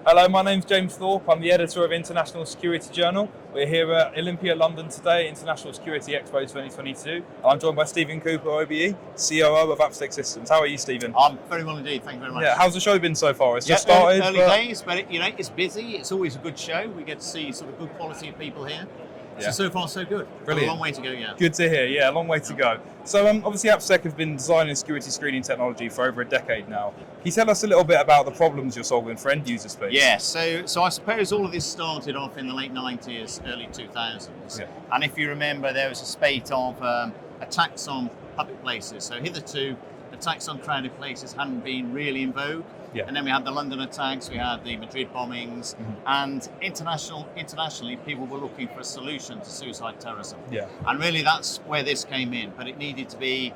Hello, my name's James Thorpe. I'm the editor of International Security Journal. We're here at Olympia, London today, International Security Expo 2022. I'm joined by Stephen Cooper OBE, COO of Apstec Systems. How are you, Stephen? I'm very well indeed, thank you very much. Yeah, how's the show been so far? It's just started. Early days, but it's busy. It's always a good show. We get to see sort of good quality of people here. Yeah. So far so good. Brilliant. A long way to go, yeah. Good to hear. Yeah, a long way to go. So obviously Apstec have been designing security screening technology for over a decade now. Can you tell us a little bit about the problems you're solving for end users, please? Yeah, so I suppose all of this started off in the late 90s, early 2000s. Yeah. And if you remember, there was a spate of attacks on public places. So hitherto, attacks on crowded places hadn't been really in vogue. Yeah. And then we had the London attacks, we had the Madrid bombings, and internationally people were looking for a solution to suicide terrorism. Yeah. And really that's where this came in, but it needed to be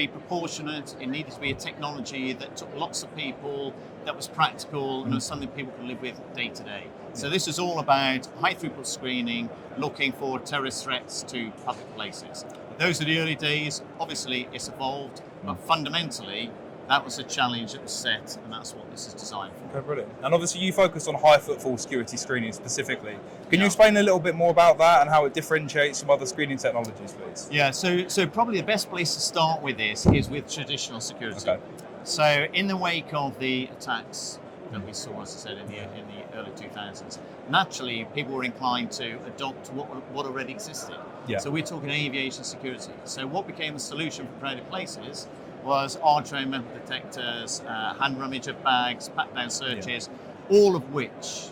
proportionate, it needed to be a technology that took lots of people, that was practical, and was something people could live with day to day. So this is all about high throughput screening, looking for terrorist threats to public places. Those are the early days. Obviously it's evolved, but fundamentally that was a challenge that was set, and that's what this is designed for. Okay, brilliant. And obviously you focus on high footfall security screening specifically. Can you explain a little bit more about that and how it differentiates from other screening technologies, please? Yeah, so probably the best place to start with this is with traditional security. Okay. So in the wake of the attacks that we saw, as I said, in the early 2000s, naturally people were inclined to adopt what already existed. Yeah. So we're talking aviation security. So what became the solution for crowded places was arbitrary metal detectors, hand rummage of bags, pat-down searches, all of which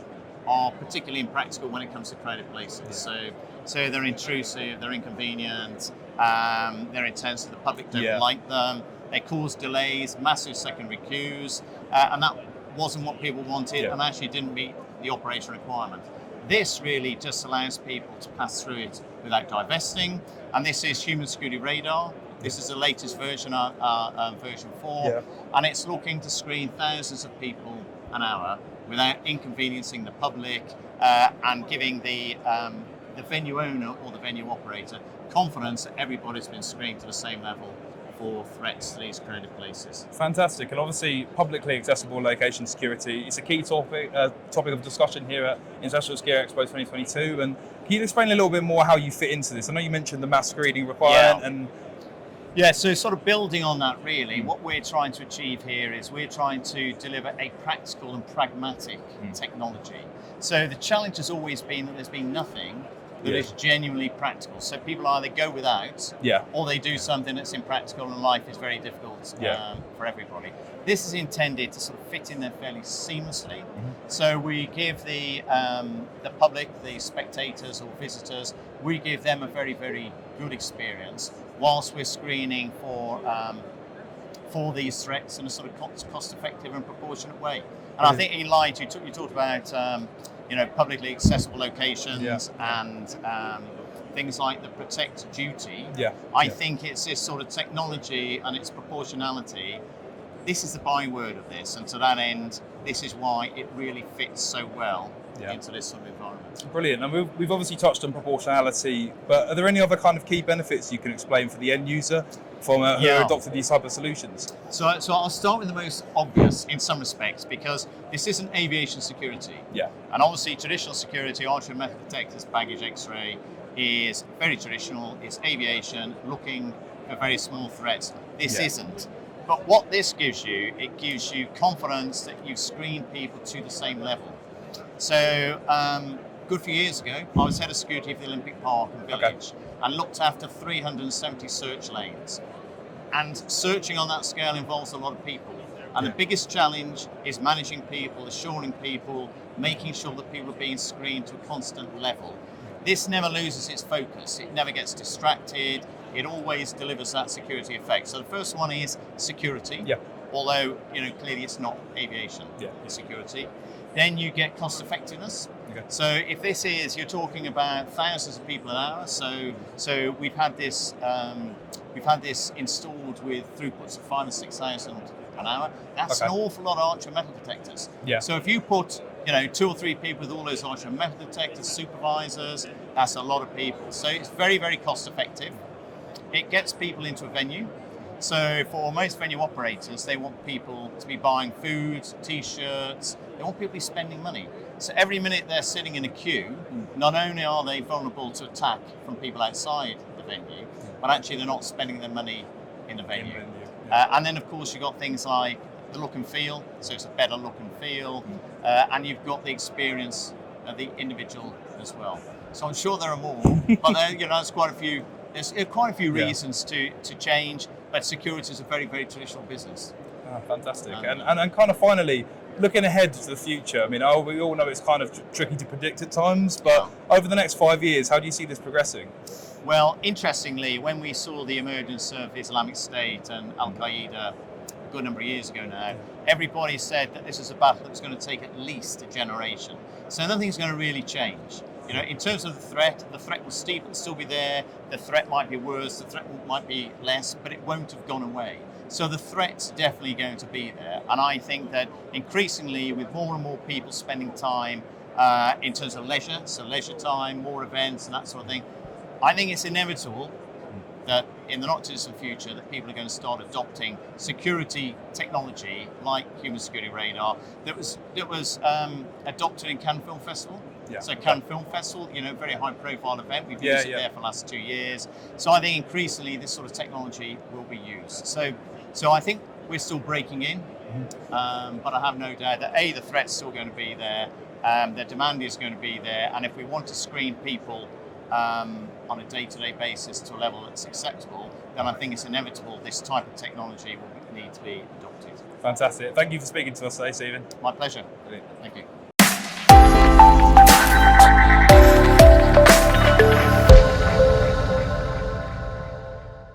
are particularly impractical when it comes to crowded places. Yeah. So they're intrusive, they're inconvenient, they're intense, the public don't like them, they cause delays, massive secondary queues, and that wasn't what people wanted and actually didn't meet the operation requirement. This really just allows people to pass through it without divesting, and this is Human Security Radar. This is the latest version, version 4, and it's looking to screen thousands of people an hour without inconveniencing the public and giving the venue owner or the venue operator confidence that everybody's been screened to the same level for threats to these crowded places. Fantastic, and obviously publicly accessible location security is a key topic of discussion here at International Security Expo 2022. And can you explain a little bit more how you fit into this? I know you mentioned the mass screening requirement Yeah, so sort of building on that really, what we're trying to achieve here is we're trying to deliver a practical and pragmatic technology. So the challenge has always been that there's been nothing that is genuinely practical. So people either go without or they do something that's impractical, and life is very difficult for everybody. This is intended to sort of fit in there fairly seamlessly. So we give the public, the spectators or visitors, we give them a very, very good experience whilst we're screening for these threats in a sort of cost-effective and proportionate way. And I think Eli, you talked about publicly accessible locations and things like the protect duty. I think it's this sort of technology and its proportionality. This is the byword of this, and to that end, this is why it really fits so well into this sort of environment. Brilliant. And we've obviously touched on proportionality, but are there any other kind of key benefits you can explain for the end user from who adopted these type of solutions? So I'll start with the most obvious in some respects, because this isn't aviation security. And obviously traditional security, arbitrary metal detectors, baggage x-ray, is very traditional. It's aviation, looking for very small threats. This isn't. But what this gives you, it gives you confidence that you've screened people to the same level. So, a good few years ago, I was head of security for the Olympic Park and Village and looked after 370 search lanes. And searching on that scale involves a lot of people. And the biggest challenge is managing people, assuring people, making sure that people are being screened to a constant level. This never loses its focus. It never gets distracted. It always delivers that security effect. So the first one is security. Although, clearly it's not aviation security. Then you get cost effectiveness. So if this is, you're talking about thousands of people an hour. So we've had this installed with throughputs of 5,000 and 6,000 an hour. That's an awful lot of arbitrary metal detectors. So if you put 2 or 3 people with all those arbitrary metal detectors, supervisors, that's a lot of people. So it's very, very cost effective. It gets people into a venue. So for most venue operators, they want people to be buying food, t-shirts, they want people to be spending money. So every minute they're sitting in a queue, not only are they vulnerable to attack from people outside the venue, but actually they're not spending their money in the venue. And then of course you've got things like the look and feel, so it's a better look and feel, and you've got the experience of the individual as well. So I'm sure there are more, but there's quite a few. There's quite a few reasons to change, but security is a very, very traditional business. Oh, fantastic. And kind of finally, looking ahead to the future, I mean, we all know it's kind of tricky to predict at times, but over the next 5 years, how do you see this progressing? Well, interestingly, when we saw the emergence of the Islamic State and Al-Qaeda a good number of years ago now, everybody said that this is a battle that's going to take at least a generation. So nothing's going to really change. In terms of the threat will still be there. The threat might be worse, the threat might be less, but it won't have gone away. So the threat's definitely going to be there. And I think that increasingly, with more and more people spending time in terms of leisure, so leisure time, more events and that sort of thing, I think it's inevitable that in the not too distant future that people are going to start adopting security technology like human security radar that was adopted in Cannes Film Festival. Yeah. So Cannes Film Festival, very high profile event. We've used it there for the last 2 years. So I think increasingly this sort of technology will be used. So I think we're still breaking in, but I have no doubt that the threat's still going to be there, the demand is going to be there, and if we want to screen people on a day-to-day basis to a level that's acceptable, then I think it's inevitable this type of technology will need to be adopted. Fantastic. Thank you for speaking to us today, Stephen. My pleasure. Brilliant. Thank you.